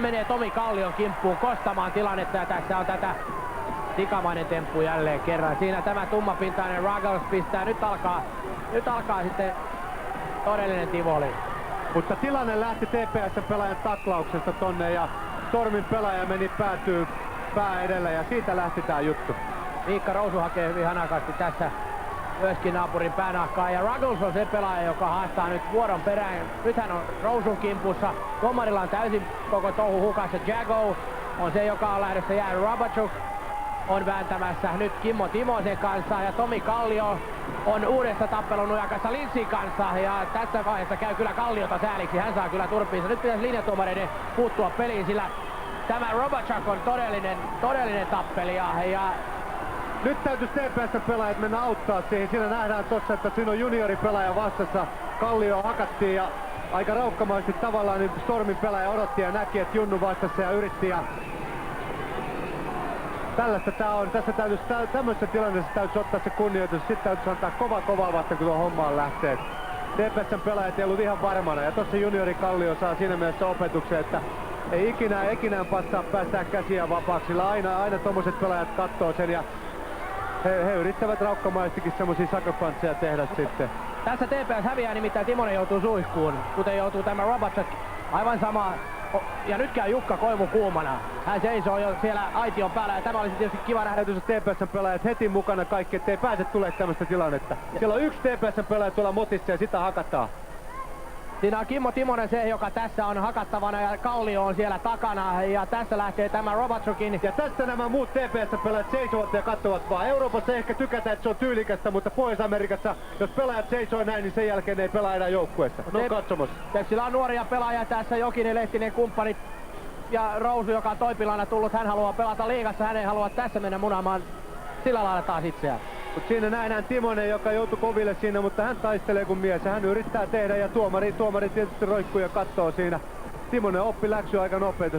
Menee Tomi Kallion kimppuun kostamaan tilannetta ja tässä on tätä tikamainen temppu jälleen kerran. Siinä tämä tummapintainen Ruggles pistää. Nyt alkaa sitten todellinen tivoli. Mutta tilanne lähti TPS-pelaajan taklauksesta tonne ja Stormin pelaaja meni pää edellä ja siitä lähti tää juttu. Miikka Rousu hakee hyvin hanakasti tässä myöskin naapurin päänahkaa ja Ruggles on se pelaaja, joka haastaa nyt vuoron perään. Nyt hän on Rousun kimpussa. Tuomarilla on täysin koko touhu hukassa. Jago on se, joka on lähdössä jäänyt. Robachuk on vääntämässä nyt Kimmo Timosen kanssa ja Tomi Kallio on uudessa tappelun nujakassa Linsin kanssa ja tässä vaiheessa käy kyllä Kalliota sääliksi. Hän saa kyllä turpiinsa. Nyt pitäisi linjatuomareiden puuttua peliin, sillä tämä Robachuk on todellinen tappelija ja nyt täytyisi TPS-pelaajat mennä auttaa siihen. Siinä nähdään tossa, että siinä on junioripelaaja vastassa. Kallio hakattiin ja aika raukkamaisesti tavallaan niin Stormin pelaaja odotti ja näki, että Junnu vastassa ja yritti. Ja tällaista tää on. Tämmöisessä tilanteessa täytyisi ottaa se kunnioitus. Sitten täytyisi antaa kovaa vasta, kun tuo hommaan lähtee. TPS:n pelaajat ei ollut ihan varmana. Ja tossa juniori Kallio saa siinä mielessä opetuksen, että ei ikinä passaa päästää käsiä vapaaksi. Sillä aina tommoset pelaajat kattoo sen ja he yrittävät raukkamaisestikin semmosia sakopantseja tehdä sitten. Tässä TPS häviää, nimittäin Timonen joutuu suihkuun, kuten joutuu tämä Robachuk. Aivan sama. Ja nyt käy Jukka Koivu kuumana. Hän seisoo jo siellä aition päällä ja tämä olisi tietysti kiva nähdä. TPS:n pelaajat heti mukana kaikki, ettei pääse tulemaan tämmöistä tilannetta. Siellä on yksi TPS:n pelaaja tuolla motissa ja sitä hakataan. Siinä on Kimmo Timonen se, joka tässä on hakattavana ja Kallio on siellä takana ja tässä lähtee tämä Robachukin. Ja tässä nämä muut TPS-pelaajat seisovat ja katsovat vaan. Euroopassa ehkä tykätään, että se on tyylikästä, mutta Pohjois-Amerikassa, jos pelaajat seisoo näin, niin sen jälkeen ei pelaa enää joukkueessa. No katsomassa. Sillä on nuoria pelaajia tässä, Jokinen, Lehtinen, kumppanit ja Rousu, joka on Toipilana tullut. Hän haluaa pelata liigassa, hän ei halua tässä mennä munaamaan sillä lailla taas itseään. Mut siinä nähdään Timonen, joka joutui koville siinä, mutta hän taistelee kuin mies ja hän yrittää tehdä ja tuomari tietysti roikkuu ja katsoo siinä. Timonen oppi läksy aika nopeasti.